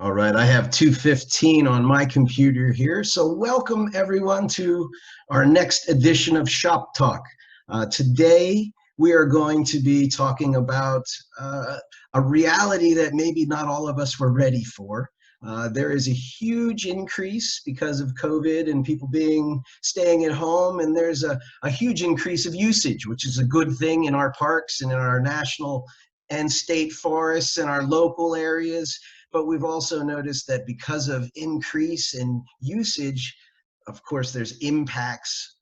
All right, I have 2:15 on my computer here. So welcome everyone to our next edition of Shop Talk. Today we are going to be talking about a reality that maybe not all of us were ready for. There is a huge increase because of COVID and people staying at home, and there's a huge increase of usage, which is a good thing in our parks and in our national and state forests and our local areas. But we've also noticed that because of increase in usage, of course, there's impacts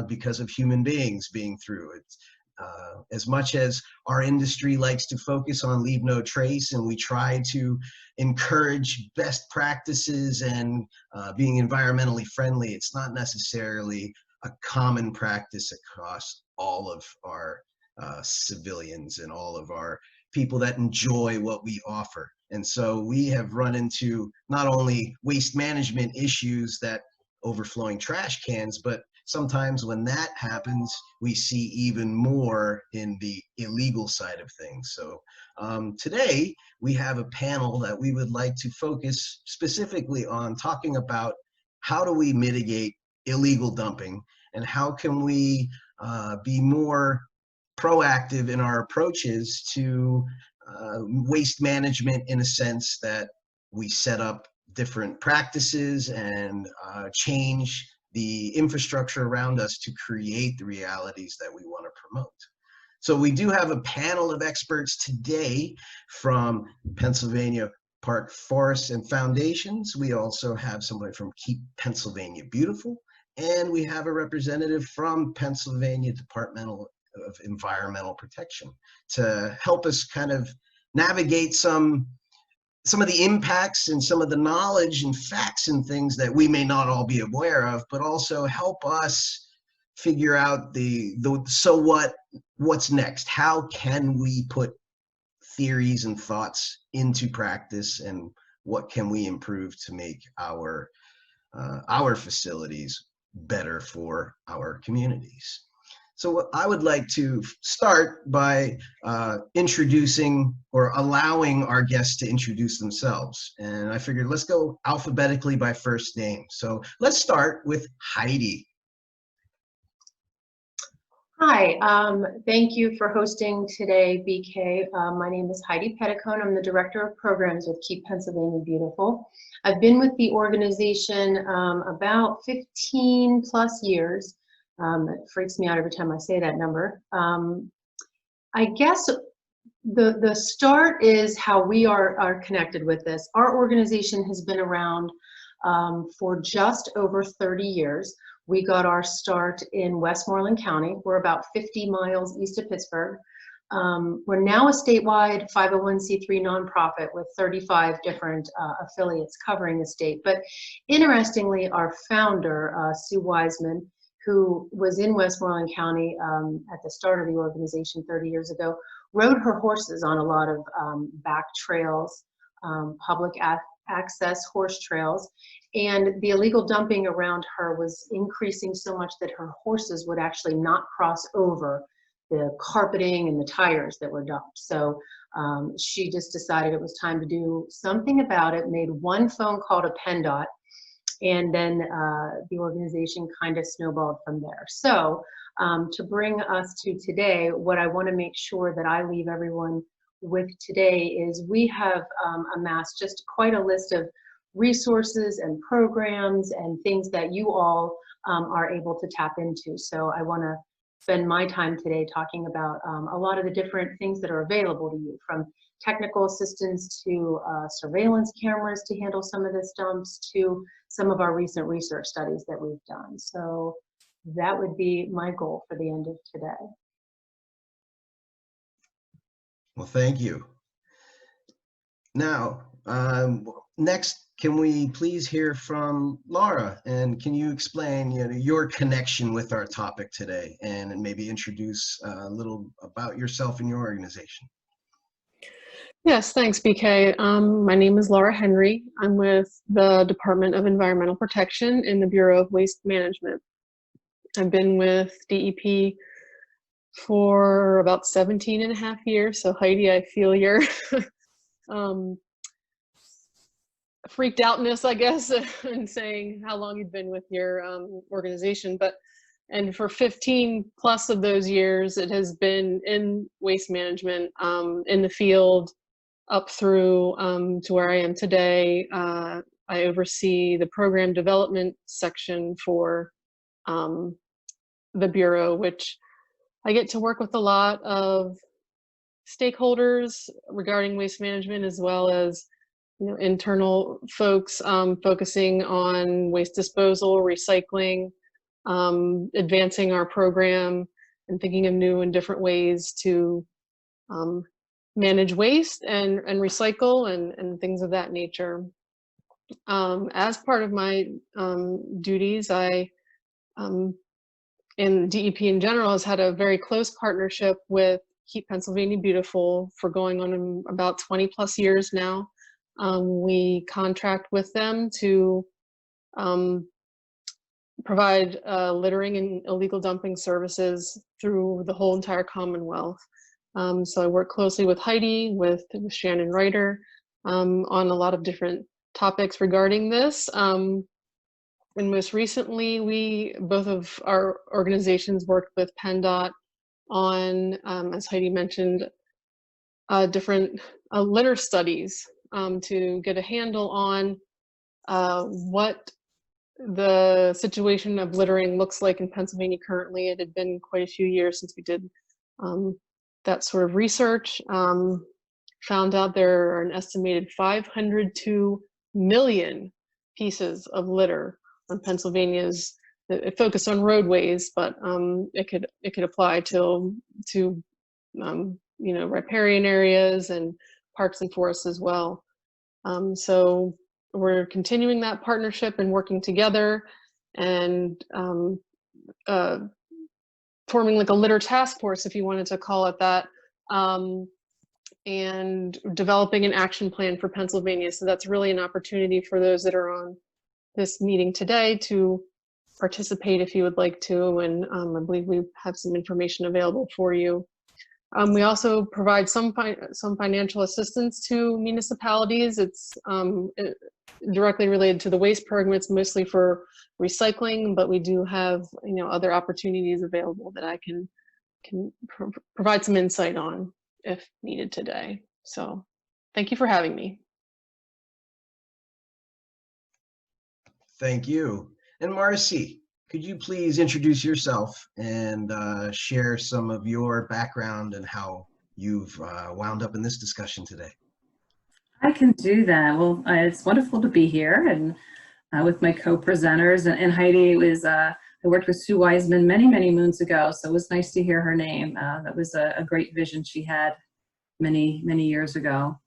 because of human beings being through it. As much as our industry likes to focus on leave no trace, and we try to encourage best practices and being environmentally friendly, it's not necessarily a common practice across all of our civilians and all of our people that enjoy what we offer. And so we have run into not only waste management issues, that overflowing trash cans, but sometimes when that happens, we see even more in the illegal side of things. So today we have a panel that we would like to focus specifically on talking about how do we mitigate illegal dumping, and how can we be more proactive in our approaches to waste management, in a sense that we set up different practices and change the infrastructure around us to create the realities that we want to promote. So we do have a panel of experts today from Pennsylvania Park Forests and Foundations. We also have somebody from Keep Pennsylvania Beautiful, and we have a representative from Pennsylvania Department of Environmental Protection to help us kind of navigate some of the impacts and some of the knowledge and facts and things that we may not all be aware of, but also help us figure out what's next? How can we put theories and thoughts into practice, and what can we improve to make our facilities better for our communities? So I would like to start by introducing, or allowing our guests to introduce themselves. And I figured let's go alphabetically by first name. So let's start with Heidi. Hi, thank you for hosting today, BK. My name is Heidi Petticone. I'm the Director of Programs with Keep Pennsylvania Beautiful. I've been with the organization about 15 plus years. It freaks me out every time I say that number. I guess the start is how we are connected with this. Our organization has been around for just over 30 years. We got our start in Westmoreland County. We're about 50 miles east of Pittsburgh. We're now a statewide 501c3 nonprofit with 35 different affiliates covering the state. But interestingly, our founder, Sue Wiseman, who was in Westmoreland County at the start of the organization 30 years ago, rode her horses on a lot of back trails, public access horse trails, and the illegal dumping around her was increasing so much that her horses would actually not cross over the carpeting and the tires that were dumped. So she just decided it was time to do something about it, made one phone call to PennDOT, and then the organization kind of snowballed from there. So to bring us to today, what I want to make sure that I leave everyone with today is we have amassed just quite a list of resources and programs and things that you all are able to tap into. So I want to spend my time today talking about a lot of the different things that are available to you, from technical assistance to surveillance cameras to handle some of this dumps, to some of our recent research studies that we've done. So that would be my goal for the end of today. Well, thank you. Now, next, can we please hear from Laura? And can you explain your connection with our topic today, and maybe introduce a little about yourself and your organization? Yes, thanks, BK. My name is Laura Henry. I'm with the Department of Environmental Protection in the Bureau of Waste Management. I've been with DEP for about 17 and a half years. So Heidi, I feel your freaked outness, I guess, and saying how long you'd been with your organization. And for 15 plus of those years, it has been in waste management, in the field, up through to where I am today. I oversee the program development section for the Bureau, which I get to work with a lot of stakeholders regarding waste management, as well as internal folks focusing on waste disposal, recycling, advancing our program, and thinking of new and different ways to manage waste and recycle and things of that nature. As part of my duties, I in DEP in general has had a very close partnership with Keep Pennsylvania Beautiful for going on about 20 plus years now. We contract with them to provide littering and illegal dumping services through the whole entire Commonwealth. So I work closely with Heidi, with Shannon Ryder, on a lot of different topics regarding this. And most recently, both of our organizations worked with PennDOT on, as Heidi mentioned, different litter studies to get a handle on what the situation of littering looks like in Pennsylvania currently. It had been quite a few years since we did that sort of research. Found out there are an estimated 502 million pieces of litter on Pennsylvania's. It focused on roadways, but it could apply to riparian areas and parks and forests as well. So we're continuing that partnership and working together, and forming like a litter task force, if you wanted to call it that, and developing an action plan for Pennsylvania. So that's really an opportunity for those that are on this meeting today to participate if you would like to, and I believe we have some information available for you. We also provide some financial assistance to municipalities. It's directly related to the waste program. It's mostly for recycling, but we do have other opportunities available that I can provide some insight on if needed today. So thank you for having me. Thank you. And Marcy, could you please introduce yourself and share some of your background and how you've wound up in this discussion today? I can do that. Well, it's wonderful to be here and with my co-presenters. And Heidi was, I worked with Sue Wiseman many, many moons ago, so it was nice to hear her name. That was a great vision she had many, many years ago.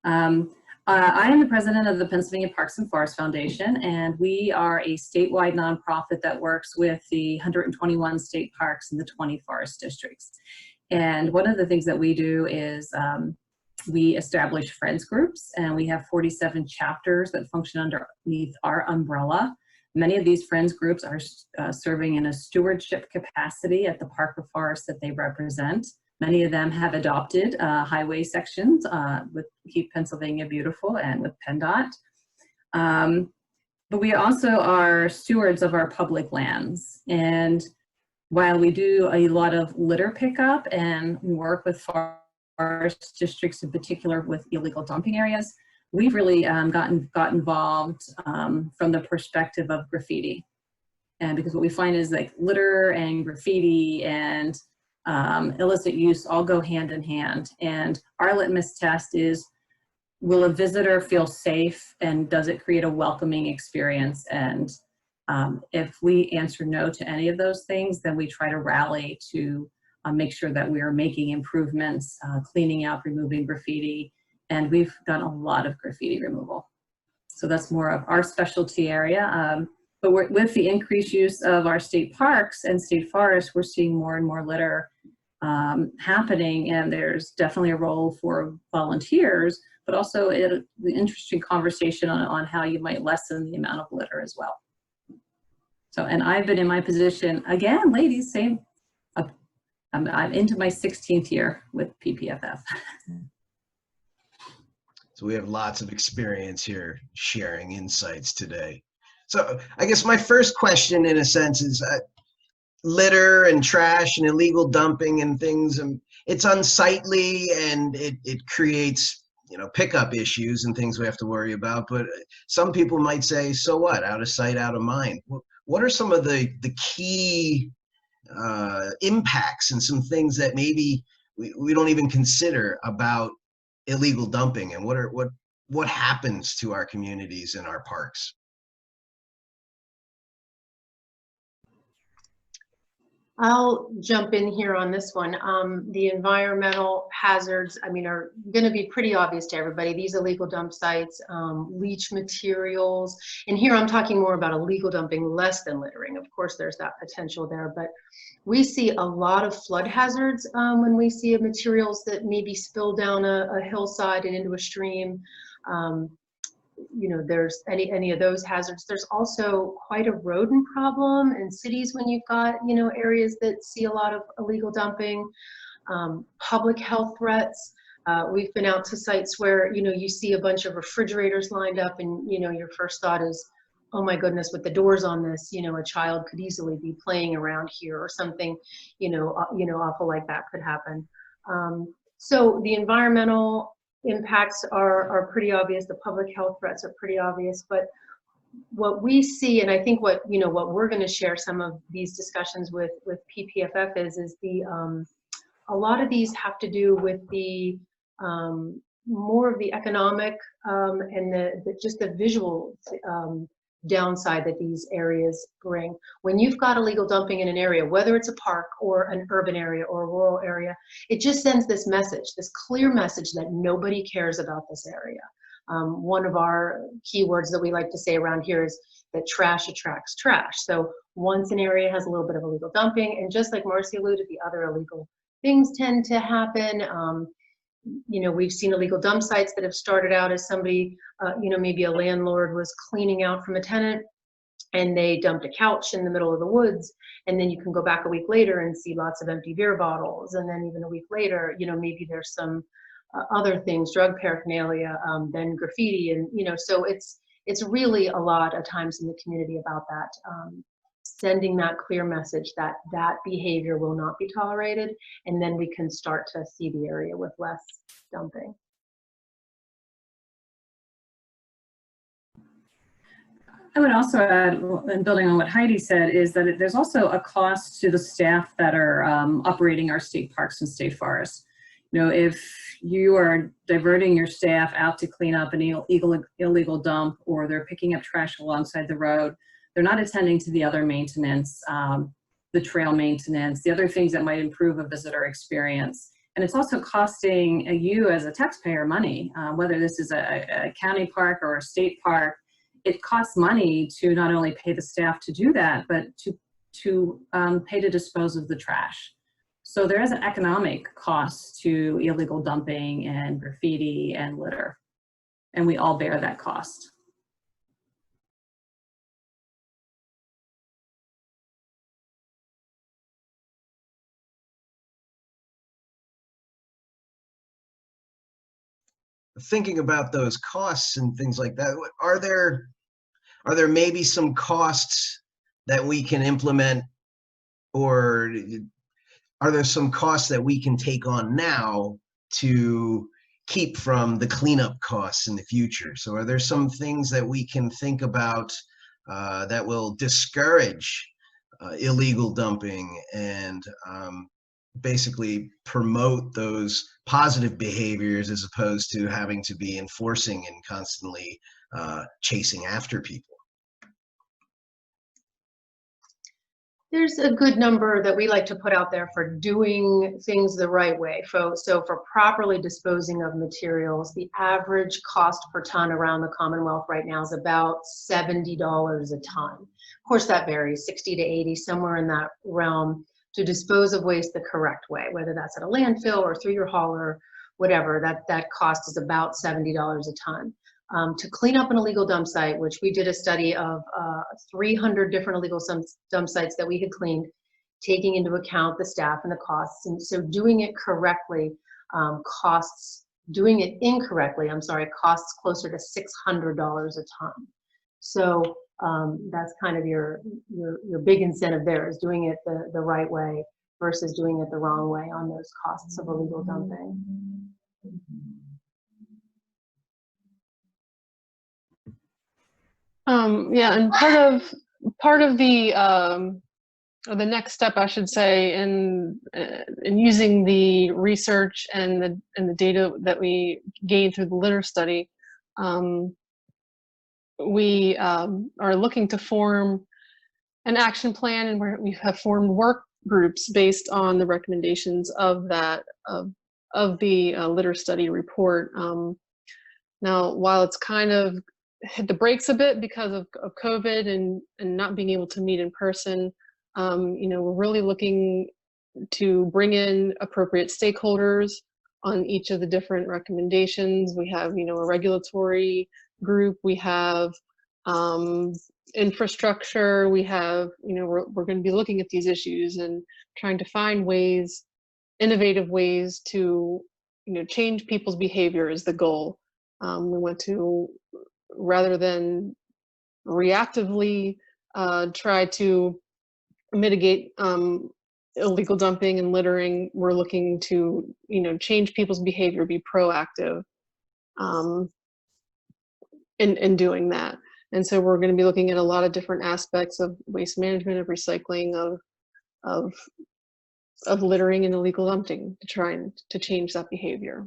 I am the president of the Pennsylvania Parks and Forests Foundation, and we are a statewide nonprofit that works with the 121 state parks and the 20 forest districts. And one of the things that we do is we establish friends groups, and we have 47 chapters that function underneath our umbrella. Many of these friends groups are serving in a stewardship capacity at the park or forest that they represent. Many of them have adopted highway sections with Keep Pennsylvania Beautiful and with PennDOT. But we also are stewards of our public lands. And while we do a lot of litter pickup and we work with forest districts in particular with illegal dumping areas, we've really got involved from the perspective of graffiti. And because what we find is like litter and graffiti and illicit use all go hand in hand. And our litmus test is, will a visitor feel safe, and does it create a welcoming experience? And if we answer no to any of those things, then we try to rally to make sure that we are making improvements, cleaning out, removing graffiti. And we've done a lot of graffiti removal. So that's more of our specialty area. But with the increased use of our state parks and state forests, we're seeing more and more litter happening, and there's definitely a role for volunteers, but also the interesting conversation on how you might lessen the amount of litter as well. So, and I've been in my position, again, ladies, same, I'm into my 16th year with PPFF. It's So we have lots of experience here sharing insights today. So I guess my first question, in a sense, is litter and trash and illegal dumping and things. It's unsightly, and it creates, pickup issues and things we have to worry about. But some people might say, so what? Out of sight, out of mind. What are some of the key impacts and some things that maybe we don't even consider about illegal dumping, and what happens to our communities and our parks? I'll jump in here on this one. The environmental hazards, are going to be pretty obvious to everybody. These illegal dump sites, leach materials, and here I'm talking more about illegal dumping, less than littering. Of course, there's that potential there, but we see a lot of flood hazards when we see materials that maybe spill down a hillside and into a stream. There's any of those hazards. There's also quite a rodent problem in cities when you've got, areas that see a lot of illegal dumping. Public health threats. We've been out to sites where, you see a bunch of refrigerators lined up, and, your first thought is, oh my goodness, with the doors on this, a child could easily be playing around here, or something, awful like that could happen. So the environmental impacts are pretty obvious. The public health threats are pretty obvious, but what we see, and I think what we're going to share some of these discussions with PPFF is a lot of these have to do with the more of the economic and just the visual downside that these areas bring. When you've got illegal dumping in an area, whether it's a park or an urban area or a rural area, it just sends this message, this clear message that nobody cares about this area. One of our keywords that we like to say around here is that trash attracts trash. So once an area has a little bit of illegal dumping, and just like Marcy alluded, the other illegal things tend to happen. We've seen illegal dump sites that have started out as somebody, maybe a landlord was cleaning out from a tenant and they dumped a couch in the middle of the woods, and then you can go back a week later and see lots of empty beer bottles, and then even a week later, maybe there's some other things, drug paraphernalia, then graffiti, and so it's really a lot of times in the community about that. Sending that clear message that behavior will not be tolerated, and then we can start to see the area with less dumping. I would also add, and building on what Heidi said, is that there's also a cost to the staff that are operating our state parks and state forests. If you are diverting your staff out to clean up an illegal dump, or they're picking up trash alongside the road, they're not attending to the other maintenance, the trail maintenance, the other things that might improve a visitor experience. And it's also costing you as a taxpayer money, whether this is a county park or a state park. It costs money to not only pay the staff to do that, but to pay to dispose of the trash. So there is an economic cost to illegal dumping and graffiti and litter, and we all bear that cost. Thinking about those costs and things like that, are there maybe some costs that we can implement, or are there some costs that we can take on now to keep from the cleanup costs in the future? So are there some things that we can think about that will discourage illegal dumping and basically promote those positive behaviors, as opposed to having to be enforcing and constantly chasing after people? There's a good number that we like to put out there for doing things the right way. So for properly disposing of materials, the average cost per ton around the Commonwealth right now is about $70 a ton. Of course, that varies, 60 to 80, somewhere in that realm, to dispose of waste the correct way, whether that's at a landfill or through your hauler, whatever, that cost is about $70 a ton. To clean up an illegal dump site, which we did a study of 300 different illegal dump sites that we had cleaned, taking into account the staff and the costs. And so doing it correctly costs doing it incorrectly, I'm sorry, costs closer to $600 a ton. So that's kind of your big incentive there, is doing it the right way versus doing it the wrong way on those costs of illegal dumping. Yeah, and part of the or the next step, I should say, in using the research and the data that we gained through the litter study, we are looking to form an action plan, and we have formed work groups based on the recommendations of that of the litter study report. Now, while it's kind of hit the brakes a bit because of COVID and not being able to meet in person, you know, we're really looking to bring in appropriate stakeholders on each of the different recommendations. We have, you know, a regulatory group, we have infrastructure, we have, you know, we're going to be looking at these issues and trying to find ways, innovative ways to, you know, change people's behavior is the goal. We want to, rather than reactively try to mitigate illegal dumping and littering, we're looking to, you know, change people's behavior, be proactive in doing that. And so we're going to be looking at a lot of different aspects of waste management, of recycling, of littering and illegal dumping to try and to change that behavior.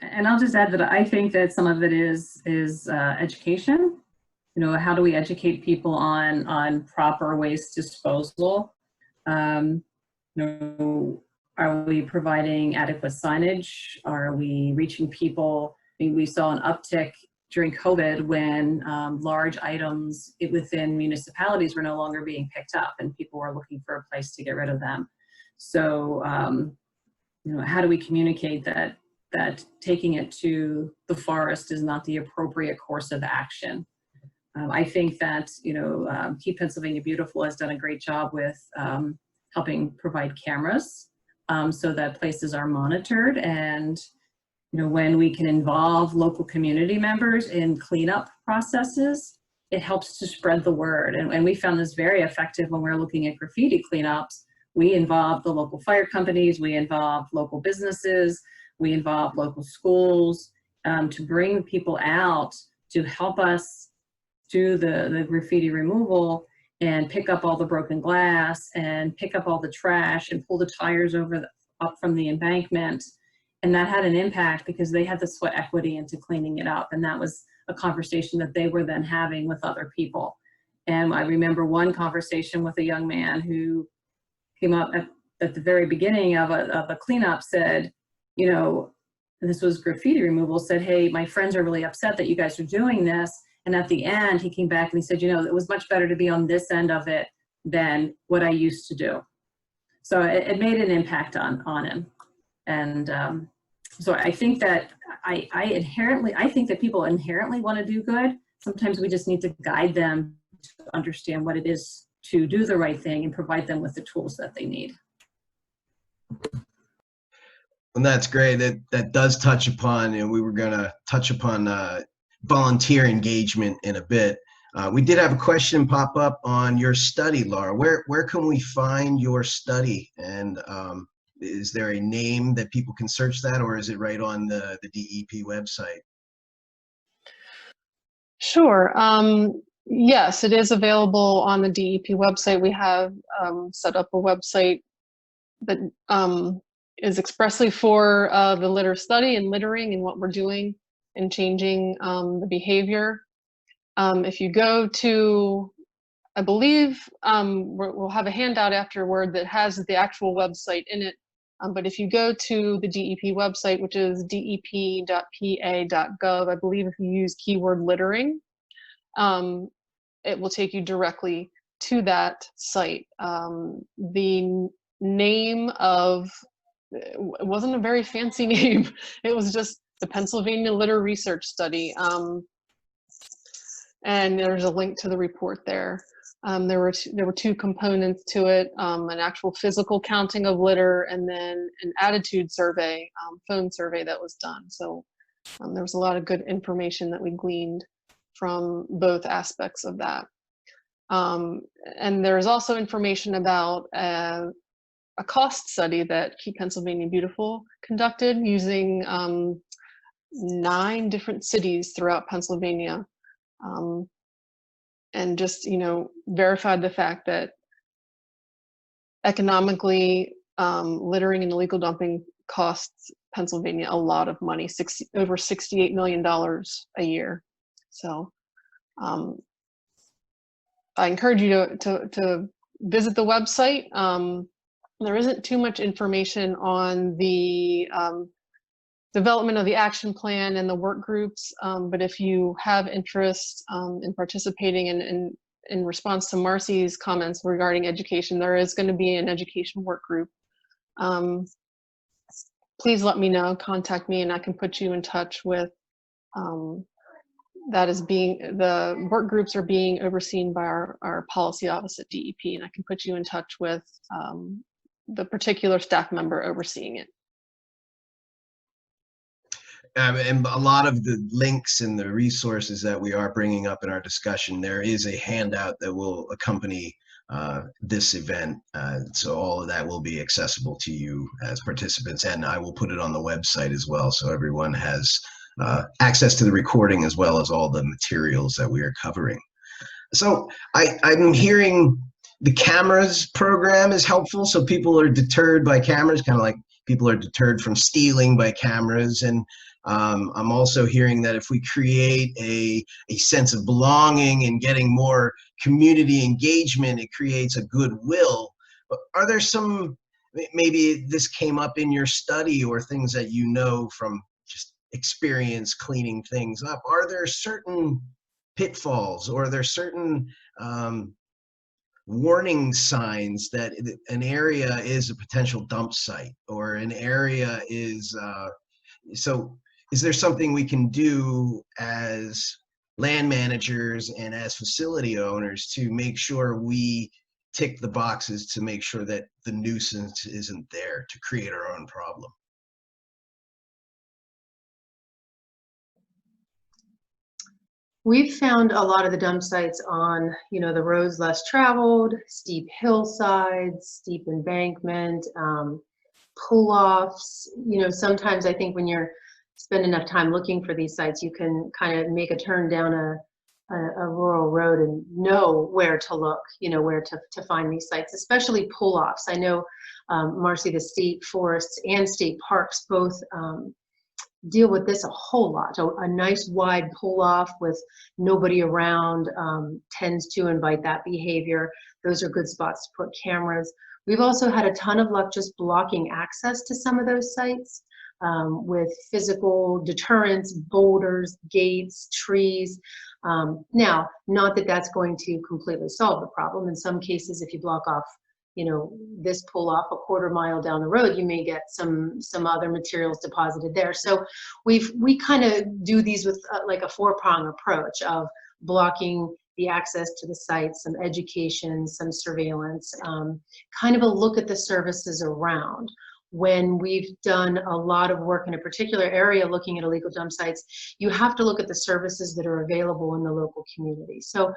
And I'll just add that I think that some of it is education. You know, how do we educate people on proper waste disposal? You know, are we providing adequate signage? Are we reaching people? I mean, we saw an uptick during COVID when large items within municipalities were no longer being picked up, and people were looking for a place to get rid of them. So, you know, how do we communicate that taking it to the forest is not the appropriate course of action? I think that, you know, Keep Pennsylvania Beautiful has done a great job with helping provide cameras so that places are monitored. And, you know, when we can involve local community members in cleanup processes, it helps to spread the word. And we found this very effective when we're looking at graffiti cleanups. We involved the local fire companies, we involved local businesses, we involved local schools to bring people out to help us do the graffiti removal and pick up all the broken glass and pick up all the trash and pull the tires up from the embankment. And that had an impact because they had to sweat equity into cleaning it up. And that was a conversation that they were then having with other people. And I remember one conversation with a young man who came up at the very beginning of a cleanup, said, you know, and this was graffiti removal, said, hey, my friends are really upset that you guys are doing this. And at the end, he came back and he said, you know, it was much better to be on this end of it than what I used to do. So it made an impact on him. And so I think that I think that people inherently want to do good. Sometimes we just need to guide them to understand what it is to do the right thing and provide them with the tools that they need. And that's great. That does touch upon, and we were going to touch upon volunteer engagement in a bit. We did have a question pop up on your study, Laura. Where can we find your study? And is there a name that people can search that, or is it right on the DEP website? Sure. Yes, it is available on the DEP website. We have set up a website that is expressly for the litter study and littering and what we're doing and changing the behavior. If you go to, I believe we'll have a handout afterward that has the actual website in it. But if you go to the DEP website, which is dep.pa.gov, I believe if you use keyword littering, it will take you directly to that site. The name of, it wasn't a very fancy name. It was just the Pennsylvania Litter Research Study. And there's a link to the report there. There were two components to it, an actual physical counting of litter and then an attitude survey, phone survey that was done. So there was a lot of good information that we gleaned from both aspects of that. And there's also information about a cost study that Keep Pennsylvania Beautiful conducted using 9 different cities throughout Pennsylvania, and just, verified the fact that economically, littering and illegal dumping costs Pennsylvania a lot of money, over $68 million a year. So I encourage you to visit the website. There isn't too much information on the development of the action plan and the work groups, but if you have interest in participating in response to Marcy's comments regarding education, there is going to be an education work group. Please let me know, contact me, and I can put you in touch with the work groups are being overseen by our policy office at DEP, and I can put you in touch with the particular staff member overseeing it. And a lot of the links and the resources that we are bringing up in our discussion, there is a handout that will accompany this event. So all of that will be accessible to you as participants, and I will put it on the website as well, so everyone has access to the recording as well as all the materials that we are covering. So I'm hearing the cameras program is helpful, so people are deterred by cameras, kind of like people are deterred from stealing by cameras. And I'm also hearing that if we create a sense of belonging and getting more community engagement, it creates a goodwill. But are there some, maybe this came up in your study or things that you know from just experience cleaning things up, are there certain pitfalls, or are there certain warning signs that an area is a potential dump site, or an area is, so is there something we can do as land managers and as facility owners to make sure we tick the boxes to make sure that the nuisance isn't there to create our own problem? We've found a lot of the dump sites on, the roads less traveled, steep hillsides, steep embankment, pull-offs. Sometimes I think when you're spend enough time looking for these sites, you can kind of make a turn down a rural road and know where to look, where to find these sites, especially pull-offs. I know, Marcy, the state forests and state parks both deal with this a whole lot. A nice wide pull-off with nobody around tends to invite that behavior. Those are good spots to put cameras. We've also had a ton of luck just blocking access to some of those sites with physical deterrents, boulders, gates, trees. Now, not that that's going to completely solve the problem. In some cases, if you block off, this pull off a quarter mile down the road, you may get some other materials deposited there. So we kind of do these with like a four-prong approach of blocking the access to the site, some education, some surveillance, kind of a look at the services around. When we've done a lot of work in a particular area looking at illegal dump sites, you have to look at the services that are available in the local community. So,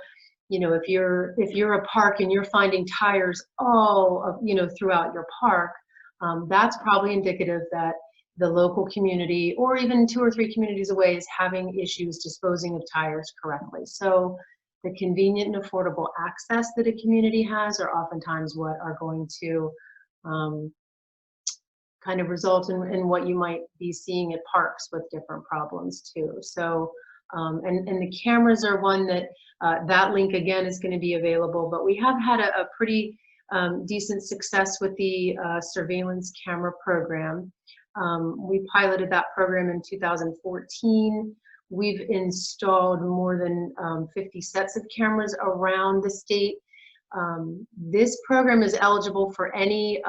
if you're a park and you're finding tires all of, throughout your park, that's probably indicative that the local community, or even 2 or 3 communities away, is having issues disposing of tires correctly. So the convenient and affordable access that a community has are oftentimes what are going to kind of result in what you might be seeing at parks with different problems too. So, and the cameras are one that, that link again is going to be available, but we have had a pretty decent success with the surveillance camera program. We piloted that program in 2014. We've installed more than 50 sets of cameras around the state. This program is eligible for any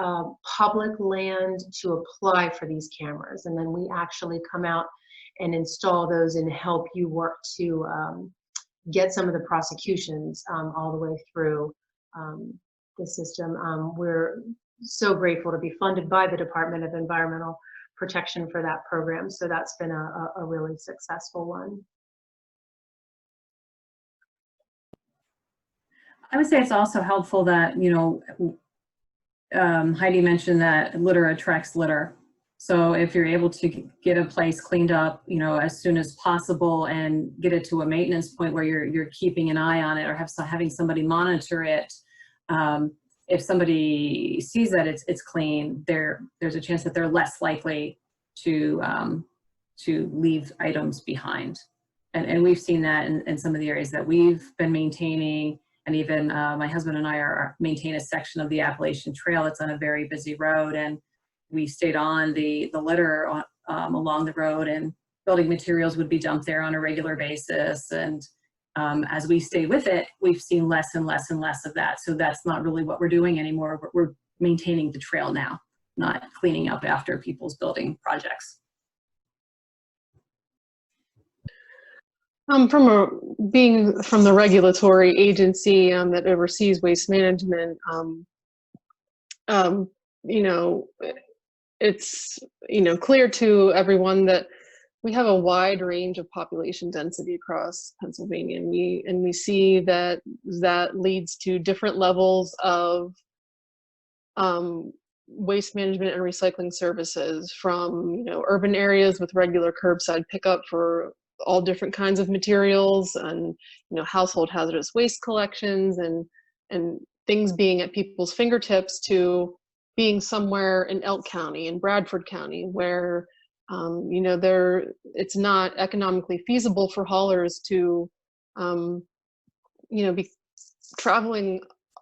public land to apply for these cameras, and then we actually come out and install those and help you work to get some of the prosecutions all the way through the system. We're so grateful to be funded by the Department of Environmental Protection for that program. So that's been a really successful one. I would say it's also helpful that, you know, Heidi mentioned that litter attracts litter. So if you're able to get a place cleaned up, you know, as soon as possible and get it to a maintenance point where you're keeping an eye on it, or having somebody monitor it, if somebody sees that it's clean, there's a chance that they're less likely to leave items behind. And we've seen that in some of the areas that we've been maintaining. And even my husband and I maintain a section of the Appalachian Trail that's on a very busy road, and we stayed on the litter along the road, and building materials would be dumped there on a regular basis. And as we stay with it, we've seen less and less and less of that. So that's not really what we're doing anymore. We're maintaining the trail now, not cleaning up after people's building projects. Being from the regulatory agency that oversees waste management, you know, it's, you know, clear to everyone that we have a wide range of population density across Pennsylvania, and we see that leads to different levels of waste management and recycling services, from, you know, urban areas with regular curbside pickup for all different kinds of materials, and, you know, household hazardous waste collections and things being at people's fingertips, to being somewhere in Elk County and Bradford County where you know, it's not economically feasible for haulers to you know, be traveling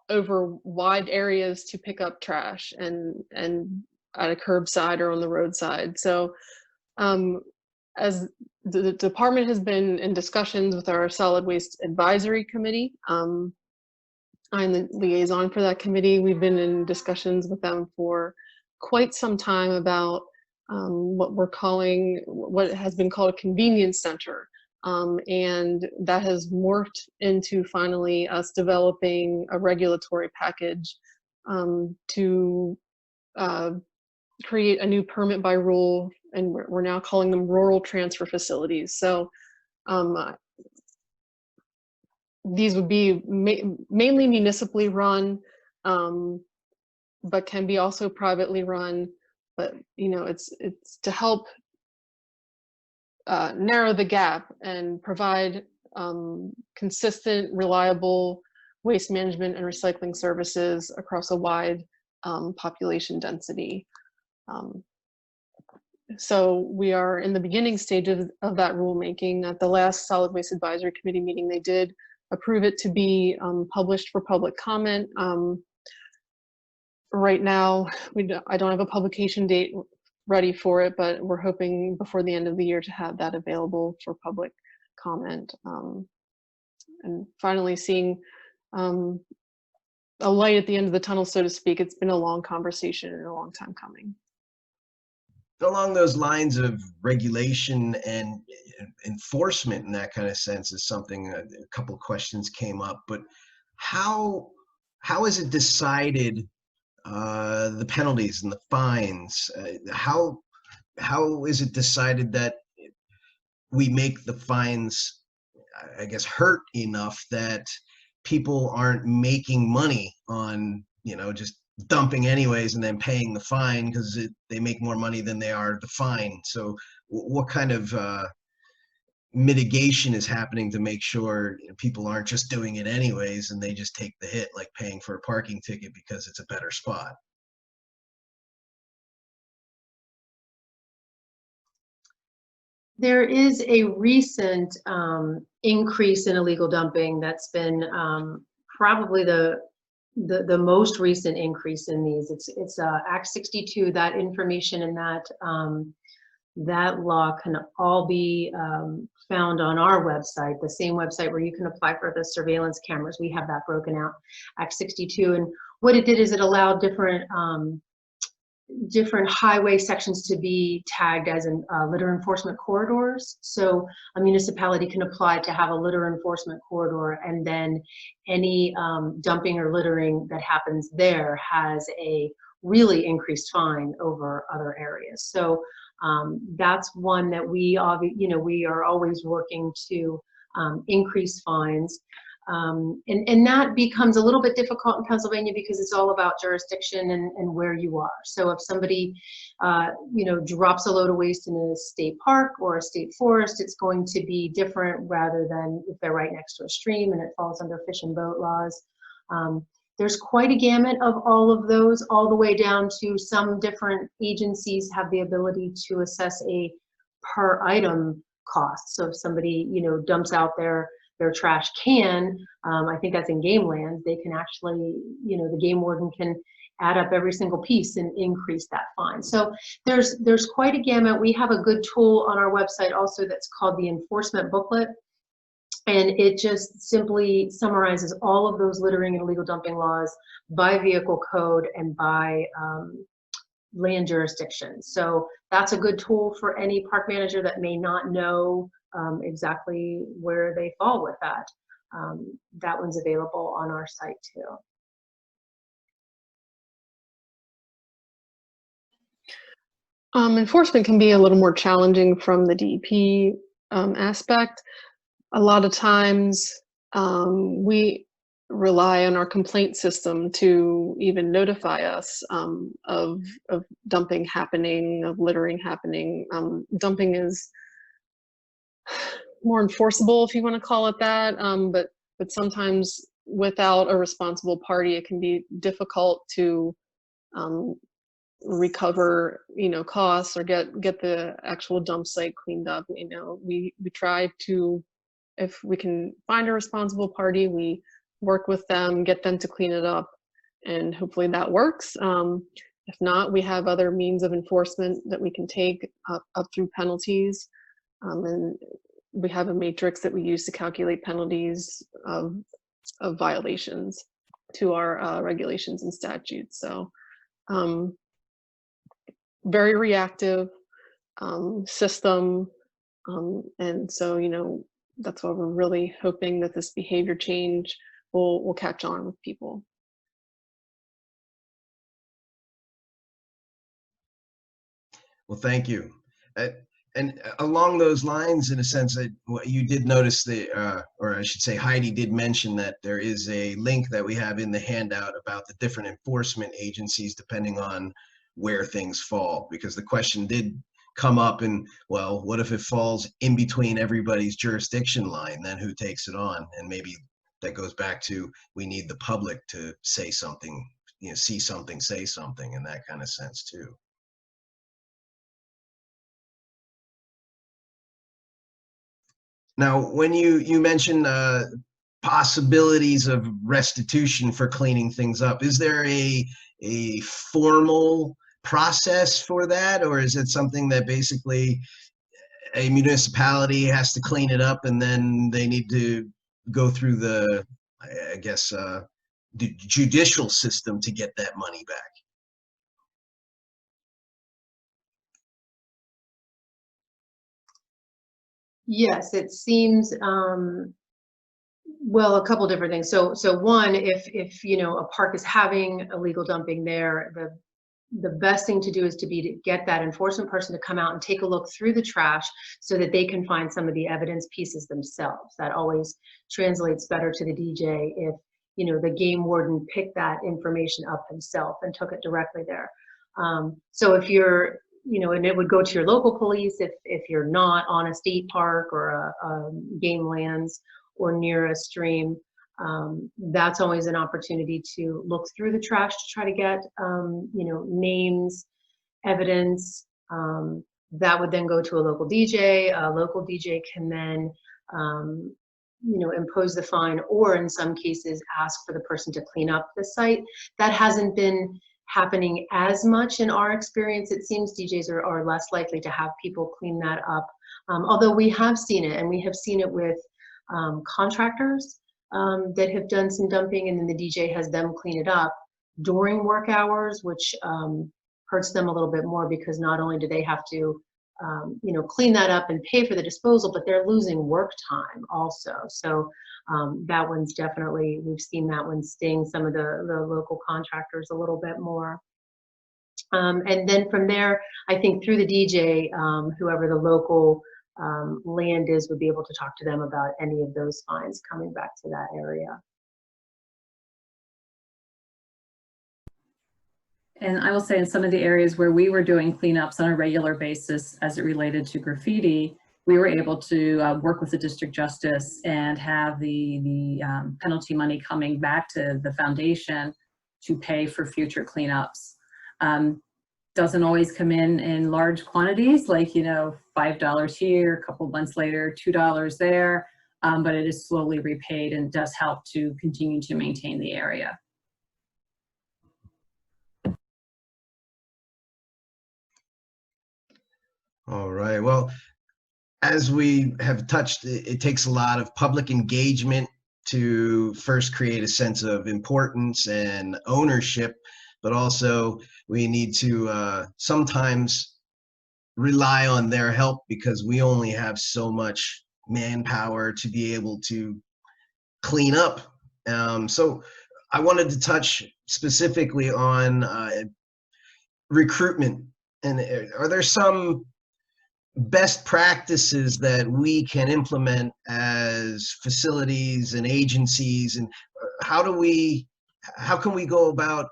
over wide areas to pick up trash and at a curbside or on the roadside. So as the department has been in discussions with our Solid Waste Advisory Committee, I'm the liaison for that committee. We've been in discussions with them for quite some time about what has been called a convenience center. And that has morphed into finally us developing a regulatory package to create a new permit by rule, and we're now calling them rural transfer facilities. So these would be mainly municipally run, but can be also privately run. But, you know, it's to help narrow the gap and provide consistent, reliable waste management and recycling services across a wide population density. So we are in the beginning stages of that rulemaking. At the last Solid Waste Advisory Committee meeting, they did approve it to be published for public comment. Right now, I don't have a publication date ready for it, but we're hoping before the end of the year to have that available for public comment. And finally seeing a light at the end of the tunnel, so to speak. It's been a long conversation and a long time coming. Along those lines of regulation and enforcement in that kind of sense is something, a couple of questions came up, but how is it decided, the penalties and the fines? How is it decided that we make the fines, I guess, hurt enough that people aren't making money on, you know, just dumping anyways and then paying the fine because they make more money than they are the fine? So what kind of mitigation is happening to make sure people aren't just doing it anyways and they just take the hit, like paying for a parking ticket because it's a better spot? There is a recent increase in illegal dumping that's been probably the most recent increase in these. It's Act 62. That information and that law can all be found on our website, the same website where you can apply for the surveillance cameras. We have that broken out, Act 62. And what it did is it allowed different different highway sections to be tagged as litter enforcement corridors. So a municipality can apply to have a litter enforcement corridor, and then any dumping or littering that happens there has a really increased fine over other areas. So that's one that we are always working to increase fines. And that becomes a little bit difficult in Pennsylvania because it's all about jurisdiction and where you are. So if somebody, drops a load of waste in a state park or a state forest, it's going to be different rather than if they're right next to a stream and it falls under fish and boat laws. There's quite a gamut of all of those, all the way down to some different agencies have the ability to assess a per item cost. So if somebody, dumps out their trash can, I think that's in game lands, they can actually, the game warden can add up every single piece and increase that fine. So there's quite a gamut. We have a good tool on our website also that's called the Enforcement Booklet. And it just simply summarizes all of those littering and illegal dumping laws by vehicle code and by land jurisdiction. So that's a good tool for any park manager that may not know exactly where they fall with that. That one's available on our site too. Enforcement can be a little more challenging from the DEP aspect. A lot of times we rely on our complaint system to even notify us of dumping happening, of littering happening. Dumping is more enforceable, if you want to call it that, but sometimes without a responsible party, it can be difficult to recover, costs or get the actual dump site cleaned up. We try to, if we can find a responsible party, we work with them, get them to clean it up, and hopefully that works. If not, we have other means of enforcement that we can take up through penalties. And we have a matrix that we use to calculate penalties of violations to our regulations and statutes. So very reactive system. And so, that's why we're really hoping that this behavior change will catch on with people. Well, thank you. And along those lines, in a sense, you did notice or I should say Heidi did mention that there is a link that we have in the handout about the different enforcement agencies depending on where things fall, because the question did come up, and well, what if it falls in between everybody's jurisdiction line? Then who takes it on? And maybe that goes back to, we need the public to say something, see something, say something, in that kind of sense too. Now, when you mentioned possibilities of restitution for cleaning things up, is there a formal process for that, or is it something that basically a municipality has to clean it up and then they need to go through the, I guess, the judicial system to get that money back? Yes, it seems, well, a couple different things. So one, if a park is having illegal dumping there, the best thing to do is to get that enforcement person to come out and take a look through the trash so that they can find some of the evidence pieces themselves. That always translates better to the DJ if the game warden picked that information up himself and took it directly there. So if you're, and it would go to your local police if you're not on a state park or a game lands or near a stream. That's always an opportunity to look through the trash to try to get, names, evidence. That would then go to a local DJ. A local DJ can then, impose the fine, or in some cases ask for the person to clean up the site. That hasn't been happening as much in our experience. It seems DJs are less likely to have people clean that up. Although we have seen it, and we have seen it with contractors that have done some dumping, and then the DJ has them clean it up during work hours, which hurts them a little bit more, because not only do they have to clean that up and pay for the disposal, but they're losing work time also. So that one's definitely, we've seen that one sting some of the local contractors a little bit more. And then from there, I think through the DJ, whoever the local land is would be able to talk to them about any of those fines coming back to that area. And I will say, in some of the areas where we were doing cleanups on a regular basis as it related to graffiti, we were able to work with the district justice and have the penalty money coming back to the foundation to pay for future cleanups. Doesn't always come in large quantities, like, $5 here, a couple months later, $2 there, but it is slowly repaid and does help to continue to maintain the area. All right. Well, as we have touched, it takes a lot of public engagement to first create a sense of importance and ownership, but also we need to sometimes rely on their help, because we only have so much manpower to be able to clean up. So I wanted to touch specifically on recruitment. And are there some best practices that we can implement as facilities and agencies, and how can we go about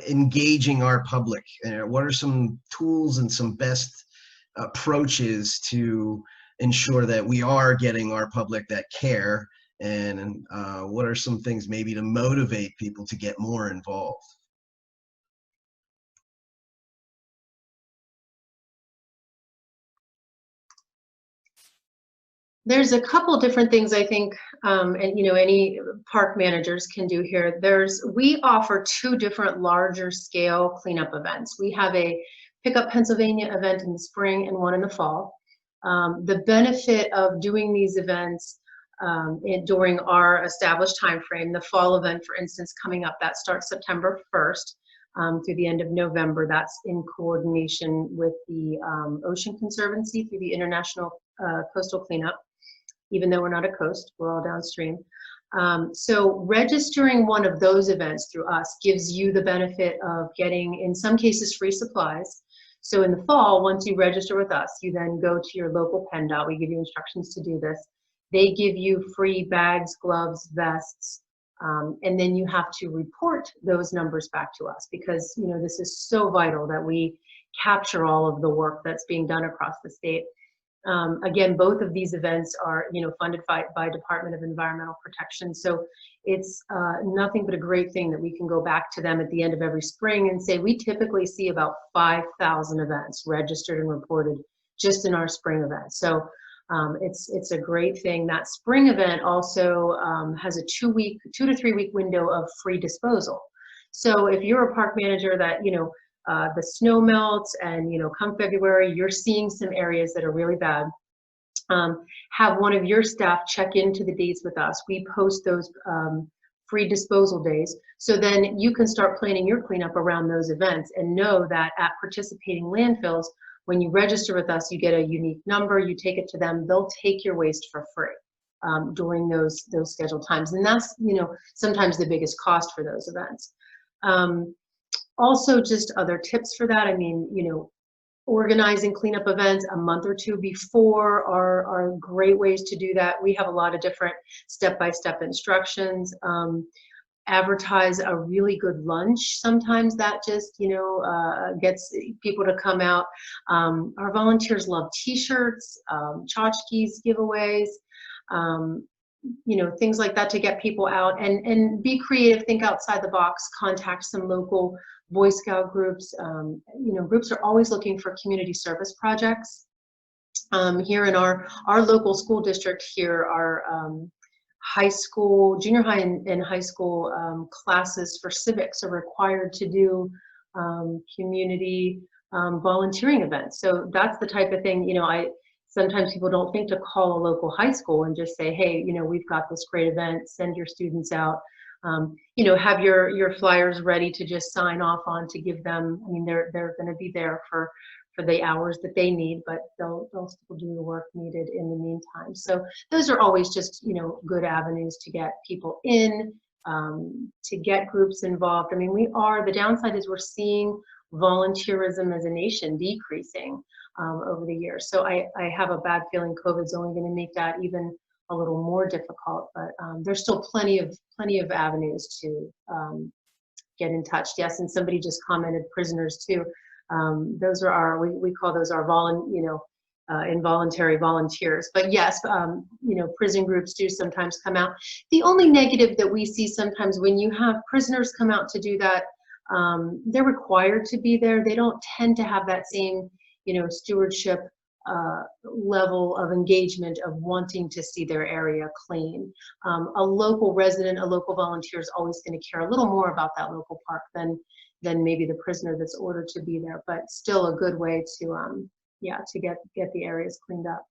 engaging our public? What are some tools and some best approaches to ensure that we are getting our public that care, and what are some things maybe to motivate people to get more involved? There's a couple different things I think, and any park managers can do here. We offer 2 different larger scale cleanup events. We have a Pick Up Pennsylvania event in the spring and one in the fall. The benefit of doing these events during our established time frame, the fall event, for instance, coming up, that starts September 1st through the end of November. That's in coordination with the Ocean Conservancy through the International Coastal Cleanup. Even though we're not a coast, we're all downstream. So registering one of those events through us gives you the benefit of getting, in some cases, free supplies. So in the fall, once you register with us, you then go to your local PennDOT. We give you instructions to do this. They give you free bags, gloves, vests, and then you have to report those numbers back to us, because this is so vital that we capture all of the work that's being done across the state. Again, both of these events are, funded by Department of Environmental Protection. So it's nothing but a great thing that we can go back to them at the end of every spring and say, we typically see about 5,000 events registered and reported just in our spring event. So it's a great thing. That spring event also has a 2 to 3 week window of free disposal. So if you're a park manager that, the snow melts and, come February, you're seeing some areas that are really bad, have one of your staff check into the dates with us. We post those free disposal days. So then you can start planning your cleanup around those events, and know that at participating landfills, when you register with us, you get a unique number, you take it to them, they'll take your waste for free during those scheduled times. And that's, sometimes the biggest cost for those events. Also, just other tips for that. I mean, organizing cleanup events a month or 2 before are great ways to do that. We have a lot of different step-by-step instructions. Advertise a really good lunch. Sometimes that just, gets people to come out. Our volunteers love t-shirts, tchotchkes, giveaways, things like that to get people out and be creative, think outside the box, contact some local Boy Scout groups. Groups are always looking for community service projects. Here in our local school district here, our high school, junior high and high school classes for civics are required to do community volunteering events. So that's the type of thing, sometimes people don't think to call a local high school and just say, hey, we've got this great event, send your students out. you know, have your flyers ready to just sign off on to give them. I mean, they're going to be there for the hours that they need, but they'll still do the work needed in the meantime. So those are always just, you know, good avenues to get people in, to get groups involved. I mean, the downside is we're seeing volunteerism as a nation decreasing over the years. So I have a bad feeling COVID's only going to make that even a little more difficult, but there's still plenty of avenues to get in touch. Yes, and somebody just commented prisoners too. Those are we call those our involuntary volunteers. But yes, you know, prison groups do sometimes come out. The only negative that we see sometimes when you have prisoners come out to do that, they're required to be there. They don't tend to have that same, you know, stewardship level of engagement of wanting to see their area clean. A local resident, a local volunteer is always going to care a little more about that local park than maybe the prisoner that's ordered to be there, but still a good way to to get the areas cleaned up.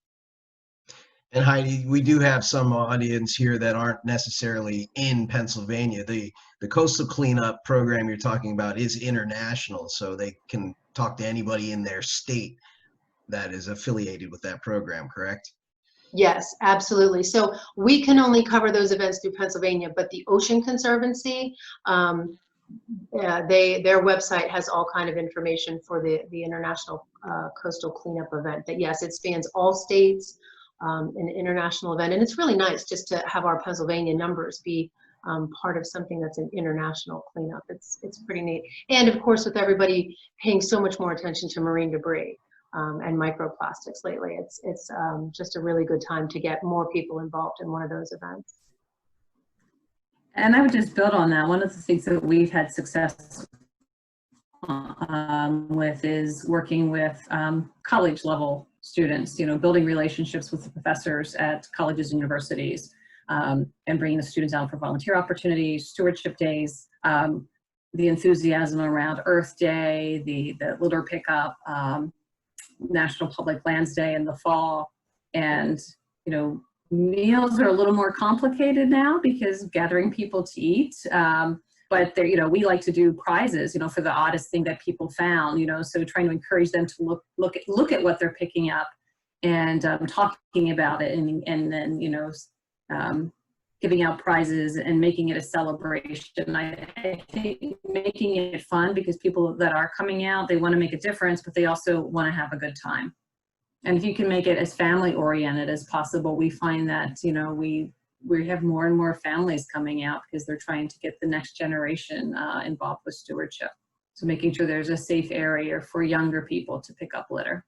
And Heidi, we do have some audience here that aren't necessarily in Pennsylvania. The coastal cleanup program you're talking about is international, so they can talk to anybody in their state that is affiliated with that program, correct? Yes, absolutely. So we can only cover those events through Pennsylvania, but the Ocean Conservancy, their website has all kind of information for the international coastal cleanup event. That yes, it spans all states, an international event, and it's really nice just to have our Pennsylvania numbers be part of something that's an international cleanup. It's pretty neat, and of course, with everybody paying so much more attention to marine debris and microplastics lately, it's just a really good time to get more people involved in one of those events. And I would just build on that. One of the things that we've had success with is working with college level students, you know, building relationships with the professors at colleges and universities, and bringing the students out for volunteer opportunities, stewardship days, the enthusiasm around Earth Day, the litter pickup, National Public Lands Day in the fall. And, you know, meals are a little more complicated now because gathering people to eat. But there, you know, we like to do prizes, you know, for the oddest thing that people found, you know, so trying to encourage them to look at what they're picking up and talking about it, and then, you know, giving out prizes and making it a celebration. I think making it fun, because people that are coming out, they want to make a difference, but they also want to have a good time. And if you can make it as family oriented as possible, we find that, you know, we have more and more families coming out because they're trying to get the next generation involved with stewardship. So making sure there's a safe area for younger people to pick up litter.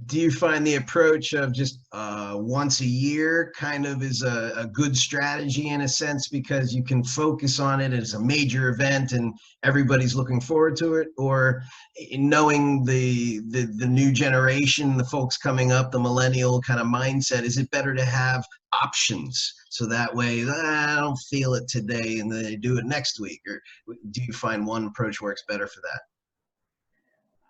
Do you find the approach of just once a year kind of is a good strategy in a sense, because you can focus on it as a major event and everybody's looking forward to it? Or knowing the new generation, the folks coming up, the millennial kind of mindset, is it better to have options so that way I don't feel it today and then they do it next week? Or do you find one approach works better for that?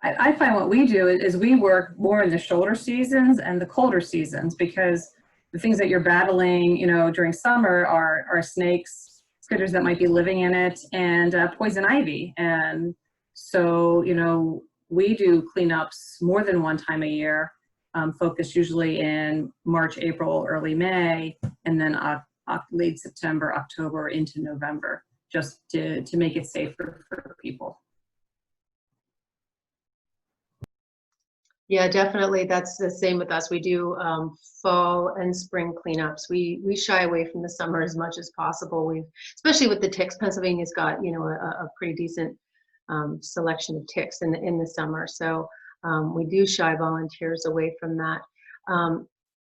I find what we do is we work more in the shoulder seasons and the colder seasons, because the things that you're battling, you know, during summer are snakes, critters that might be living in it, and poison ivy. And so, you know, we do cleanups more than one time a year, focused usually in March, April, early May, and then late September, October into November, just to make it safer for people. Yeah, definitely. That's the same with us. We do fall and spring cleanups. We shy away from the summer as much as possible. Especially with the ticks. Pennsylvania's got, you know, a pretty decent selection of ticks in the summer. So we do shy volunteers away from that.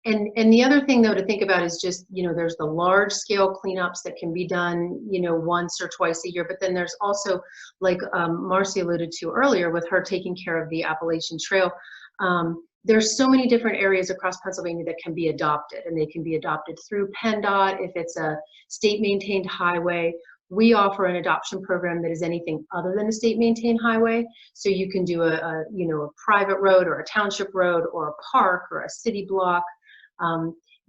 And the other thing though to think about is just, you know, there's the large scale cleanups that can be done, you know, once or twice a year, but then there's also, like Marcy alluded to earlier with her taking care of the Appalachian Trail, there's so many different areas across Pennsylvania that can be adopted, and they can be adopted through PennDOT if it's a state maintained highway. We offer an adoption program that is anything other than a state maintained highway. So you can do a private road or a township road or a park or a city block.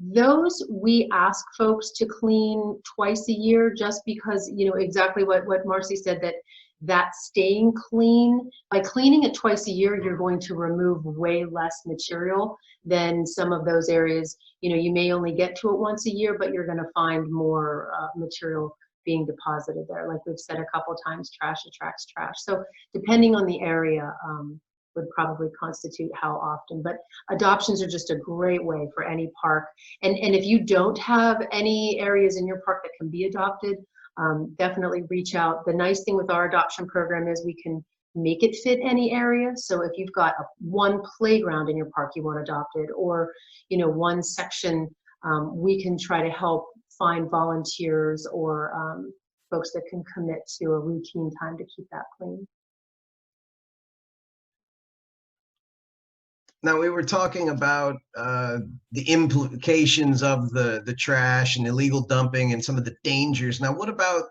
Those we ask folks to clean twice a year, just because, you know, exactly what Marcy said, that staying clean, by cleaning it twice a year, you're going to remove way less material than some of those areas. You know, you may only get to it once a year, but you're going to find more material being deposited there. Like we've said a couple times, trash attracts trash. So depending on the area, would probably constitute how often. But adoptions are just a great way for any park. And if you don't have any areas in your park that can be adopted, definitely reach out. The nice thing with our adoption program is we can make it fit any area. So if you've got one playground in your park you want adopted, or, you know, one section, we can try to help find volunteers or folks that can commit to a routine time to keep that clean. Now, we were talking about the implications of the trash and illegal dumping and some of the dangers. Now, what about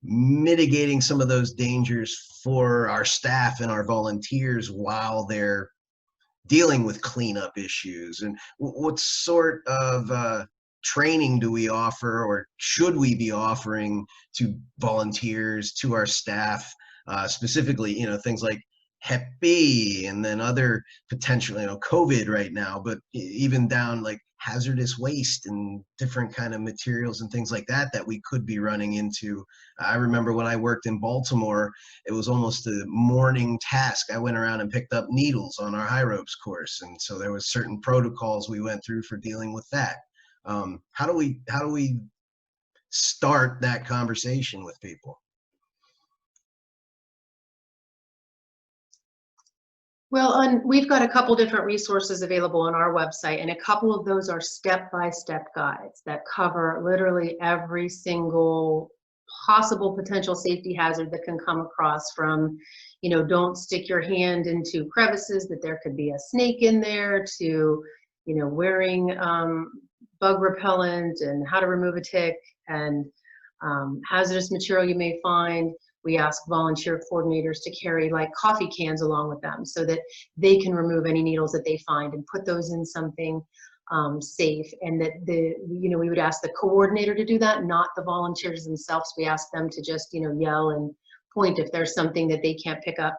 mitigating some of those dangers for our staff and our volunteers while they're dealing with cleanup issues? And what sort of training do we offer, or should we be offering to volunteers, to our staff, specifically, you know, things like Hep B, and then other potential, you know, COVID right now, but even down like hazardous waste and different kind of materials and things like that that we could be running into. I remember when I worked in Baltimore, it was almost a morning task. I went around and picked up needles on our high ropes course, and so there was certain protocols we went through for dealing with that. How do we start that conversation with people? Well, we've got a couple different resources available on our website, and a couple of those are step-by-step guides that cover literally every single possible potential safety hazard that can come across, from, you know, don't stick your hand into crevices, that there could be a snake in there, to, you know, wearing bug repellent and how to remove a tick, and hazardous material you may find. We ask volunteer coordinators to carry like coffee cans along with them so that they can remove any needles that they find and put those in something safe. And that we would ask the coordinator to do that, not the volunteers themselves. We ask them to just, you know, yell and point if there's something that they can't pick up.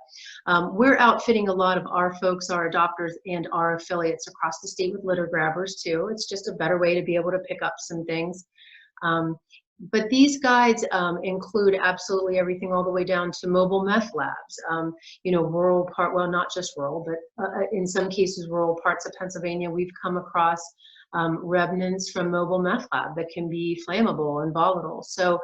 We're outfitting a lot of our folks, our adopters, and our affiliates across the state with litter grabbers too. It's just a better way to be able to pick up some things. But these guides include absolutely everything, all the way down to mobile meth labs. You know, rural part, well, not just rural, but in some cases, rural parts of Pennsylvania, we've come across remnants from mobile meth lab that can be flammable and volatile. So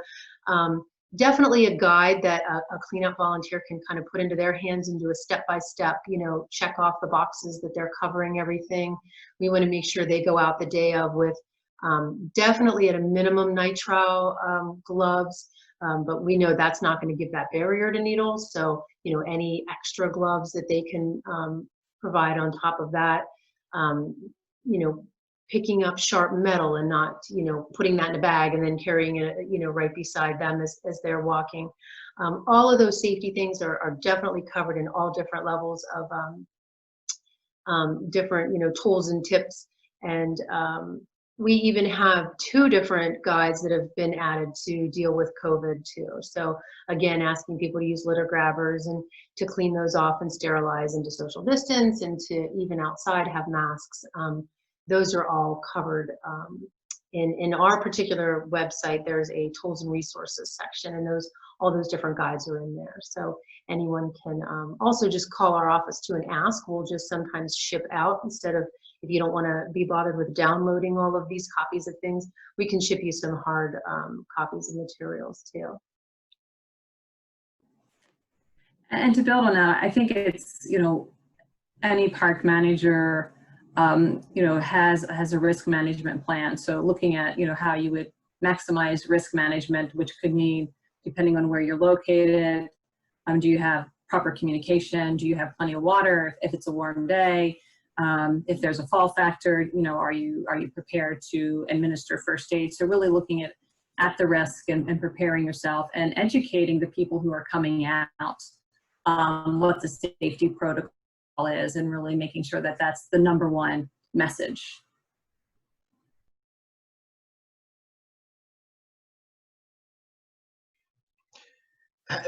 definitely a guide that a cleanup volunteer can kind of put into their hands and do a step-by-step, you know, check off the boxes that they're covering everything. We want to make sure they go out the day of with definitely at a minimum nitrile gloves, but we know that's not going to give that barrier to needles. So, you know, any extra gloves that they can provide on top of that, you know, picking up sharp metal and not, you know, putting that in a bag and then carrying it, you know, right beside them as they're walking. All of those safety things are definitely covered in all different levels of different, you know, tools and tips. And we even have 2 different guides that have been added to deal with COVID too. So again, asking people to use litter grabbers and to clean those off and sterilize, and to social distance, and to even outside have masks. Those are all covered in our particular website. There's a tools and resources section, and all those different guides are in there. So anyone can also just call our office too and ask. We'll just sometimes ship out, instead of, if you don't want to be bothered with downloading all of these copies of things, we can ship you some hard copies of materials too. And to build on that, I think it's, you know, any park manager, you know, has a risk management plan. So looking at, you know, how you would maximize risk management, which could mean, depending on where you're located, do you have proper communication? Do you have plenty of water if it's a warm day? If there's a fall factor, you know, are you prepared to administer first aid? So really looking at the risk and preparing yourself, and educating the people who are coming out what the safety protocol is, and really making sure that that's the #1 message.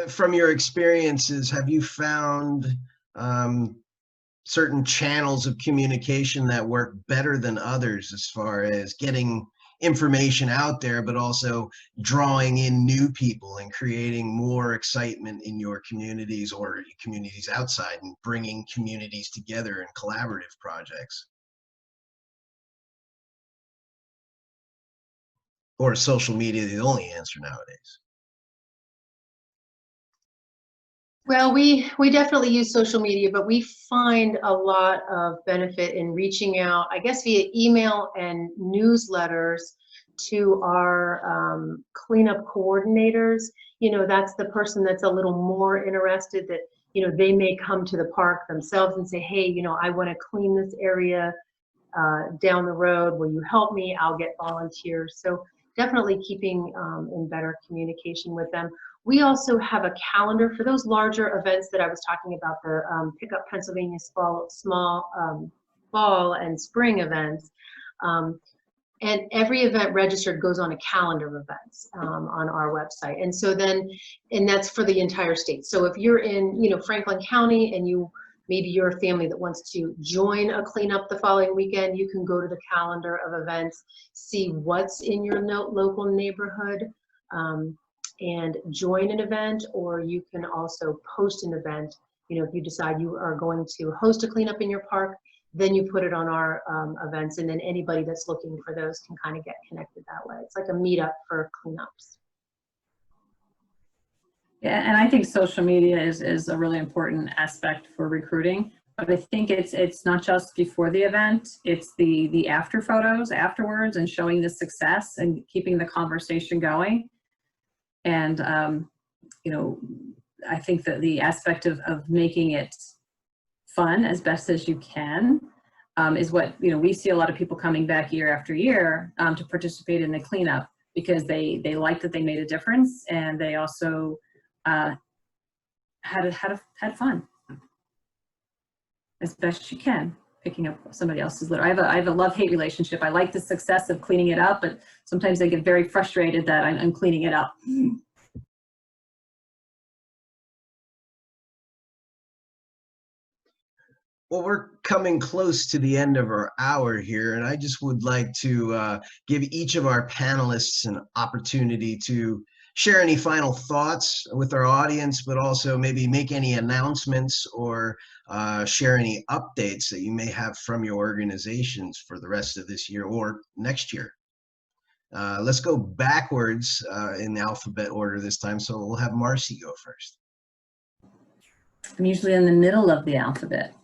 From your experiences, have you found certain channels of communication that work better than others as far as getting information out there, but also drawing in new people and creating more excitement in your communities or communities outside and bringing communities together in collaborative projects? Or is social media the only answer nowadays? Well, we definitely use social media, but we find a lot of benefit in reaching out, I guess, via email and newsletters to our cleanup coordinators. You know, that's the person that's a little more interested, that, you know, they may come to the park themselves and say, hey, you know, I want to clean this area down the road. Will you help me? I'll get volunteers. So definitely keeping in better communication with them. We also have a calendar for those larger events that I was talking about, the Pick Up Pennsylvania fall and spring events. And every event registered goes on a calendar of events on our website. And so then, and that's for the entire state. So if you're in, you know, Franklin County and maybe you're a family that wants to join a cleanup the following weekend, you can go to the calendar of events, see what's in your local neighborhood, and join an event, or you can also post an event. You know, if you decide you are going to host a cleanup in your park, then you put it on our events, and then anybody that's looking for those can kind of get connected that way. It's like a meetup for cleanups. Yeah, and I think social media is a really important aspect for recruiting. But I think it's not just before the event, it's the after photos afterwards, and showing the success and keeping the conversation going. And you know, I think that the aspect of making it fun as best as you can is what, you know, we see a lot of people coming back year after year to participate in the cleanup, because they like that they made a difference, and they also had fun as best you can picking up somebody else's litter. I have a love-hate relationship. I like the success of cleaning it up, but sometimes I get very frustrated that I'm cleaning it up. Well, we're coming close to the end of our hour here, and I just would like to give each of our panelists an opportunity to share any final thoughts with our audience, but also maybe make any announcements or share any updates that you may have from your organizations for the rest of this year or next year. Let's go backwards in the alphabet order this time, so we'll have Marcy go first. I'm usually in the middle of the alphabet.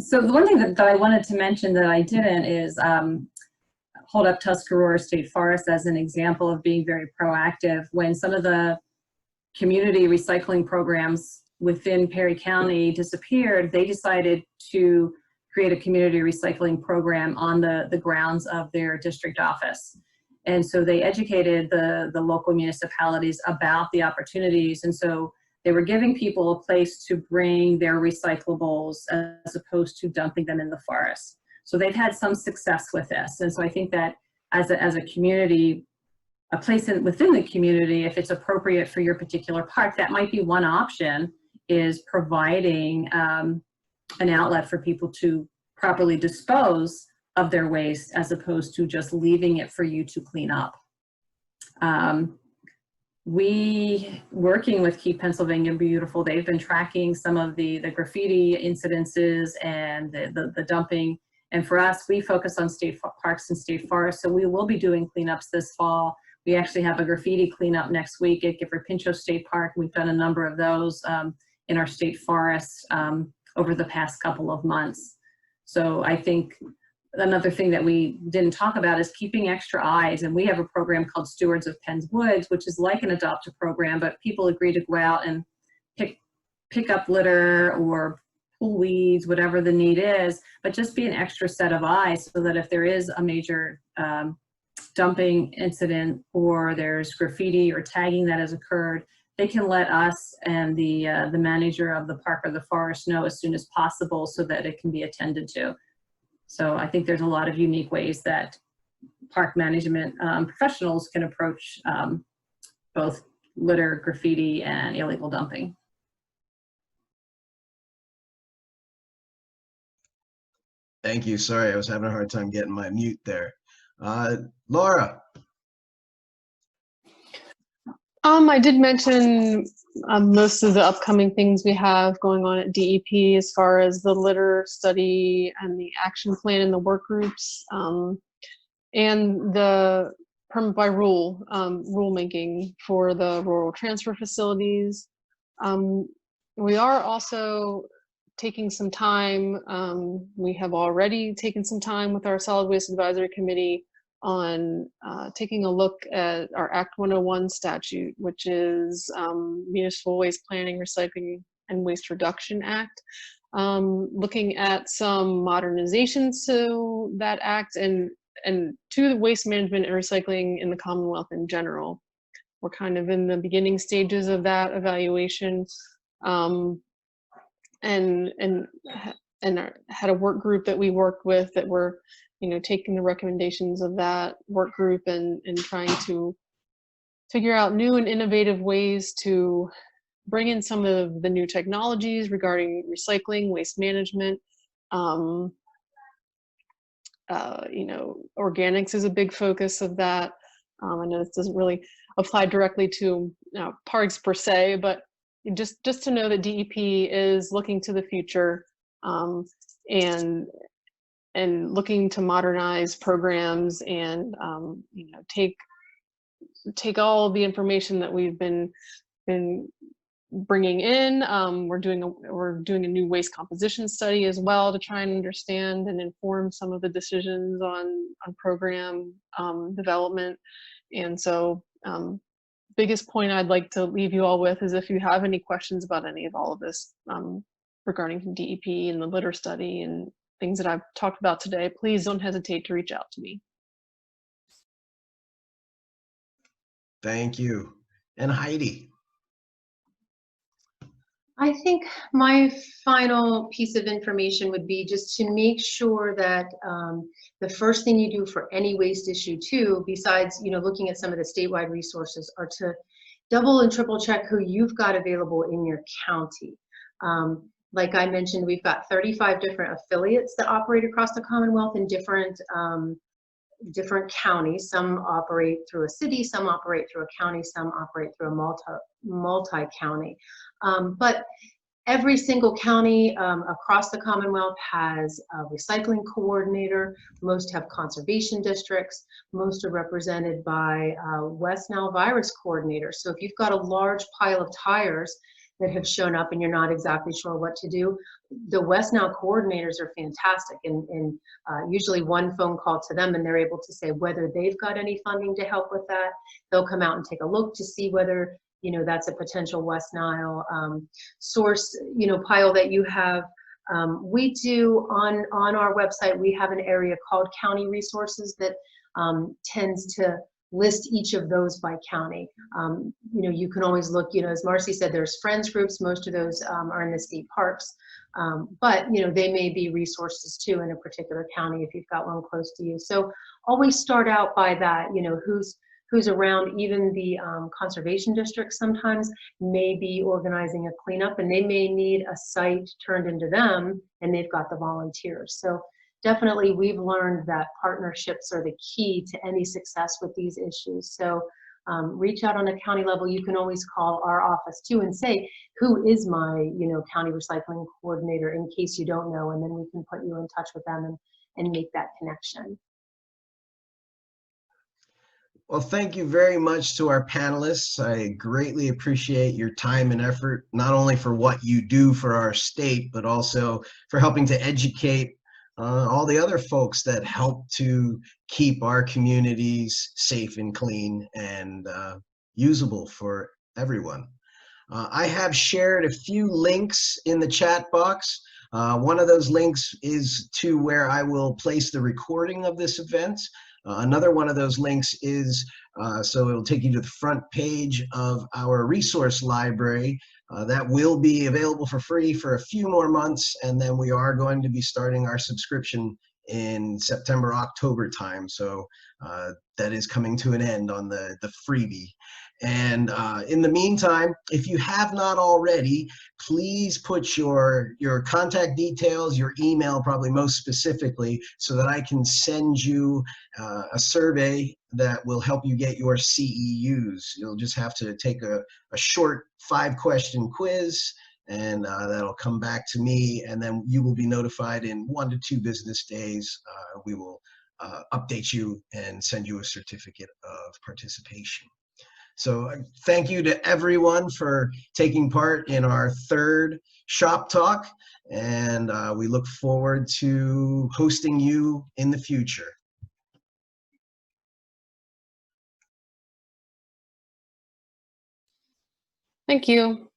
So the one thing that I wanted to mention that I didn't is hold up Tuscarora State Forest as an example of being very proactive. When some of the community recycling programs within Perry County disappeared, they decided to create a community recycling program on the grounds of their district office. And so they educated the local municipalities about the opportunities. And so they were giving people a place to bring their recyclables as opposed to dumping them in the forest. So they've had some success with this. And so I think that as a community, a place within the community, if it's appropriate for your particular park, that might be one option, is providing an outlet for people to properly dispose of their waste as opposed to just leaving it for you to clean up. We, working with Keep Pennsylvania Beautiful, they've been tracking some of the graffiti incidences and the dumping. And for us, we focus on state parks and state forests. So we will be doing cleanups this fall. We actually have a graffiti cleanup next week at Gifford Pinchot State Park. We've done a number of those in our state forests over the past couple of months. So I think another thing that we didn't talk about is keeping extra eyes. And we have a program called Stewards of Penn's Woods, which is like an adopt a program, but people agree to go out and pick up litter or pull weeds, whatever the need is, but just be an extra set of eyes so that if there is a major dumping incident or there's graffiti or tagging that has occurred, they can let us and the manager of the park or the forest know as soon as possible so that it can be attended to. So I think there's a lot of unique ways that park management professionals can approach both litter, graffiti, and illegal dumping. Thank you. Sorry, I was having a hard time getting my mute there. Laura. I did mention most of the upcoming things we have going on at DEP as far as the litter study and the action plan and the work groups, and the permit by rule rulemaking for the rural transfer facilities. We are also taking some time. We have already taken some time with our Solid Waste Advisory Committee on taking a look at our Act 101 statute, which is Municipal Waste Planning, Recycling, and Waste Reduction Act. Looking at some modernizations to that act and to the waste management and recycling in the Commonwealth in general. We're kind of in the beginning stages of that evaluation, and had a work group that we worked with that were, taking the recommendations of that work group and trying to figure out new and innovative ways to bring in some of the new technologies regarding recycling, waste management. Organics is a big focus of that. I know this doesn't really apply directly to parks per se, but just to know that DEP is looking to the future and looking to modernize programs and take all the information that we've been bringing in. We're doing a new waste composition study as well to try and understand and inform some of the decisions on program development. And so biggest point I'd like to leave you all with is if you have any questions about any of all of this regarding DEP and the litter study and things that I've talked about today, please don't hesitate to reach out to me. Thank you. And Heidi. I think my final piece of information would be just to make sure that the first thing you do for any waste issue too, besides looking at some of the statewide resources, are to double and triple check who you've got available in your county. Like I mentioned, we've got 35 different affiliates that operate across the Commonwealth in different counties. Some operate through a city, some operate through a county, some operate through a multi-county. But every single county across the Commonwealth has a recycling coordinator. Most have conservation districts. Most are represented by West Nile virus coordinators. So if you've got a large pile of tires that have shown up and you're not exactly sure what to do, the West Nile coordinators are fantastic, and usually one phone call to them and they're able to say whether they've got any funding to help with that. They'll come out and take a look to see whether that's a potential West Nile source pile that you have. We do on our website, we have an area called County Resources that tends to list each of those by county. You can always look, as Marcy said, there's friends groups. Most of those are in the state parks, but they may be resources too in a particular county if you've got one close to you. So always start out by that, who's around. Even the conservation districts sometimes may be organizing a cleanup, and they may need a site turned into them, and they've got the volunteers. So definitely we've learned that partnerships are the key to any success with these issues. So reach out on a county level. You can always call our office too and say, who is my county recycling coordinator, in case you don't know, and then we can put you in touch with them and make that connection. Well, thank you very much to our panelists. I greatly appreciate your time and effort, not only for what you do for our state, but also for helping to educate all the other folks that help to keep our communities safe and clean and usable for everyone. I have shared a few links in the chat box. One of those links is to where I will place the recording of this event. Another one of those links is, so it'll take you to the front page of our resource library. That will be available for free for a few more months, and then we are going to be starting our subscription in September, October time. So that is coming to an end on the freebie. And in the meantime, if you have not already, please put your contact details, your email probably most specifically, so that I can send you a survey that will help you get your CEUs. You'll just have to take a short 5-question quiz, and that'll come back to me, and then you will be notified in 1 to 2 business days. We will update you and send you a certificate of participation. So thank you to everyone for taking part in our 3rd Shop Talk, and we look forward to hosting you in the future. Thank you.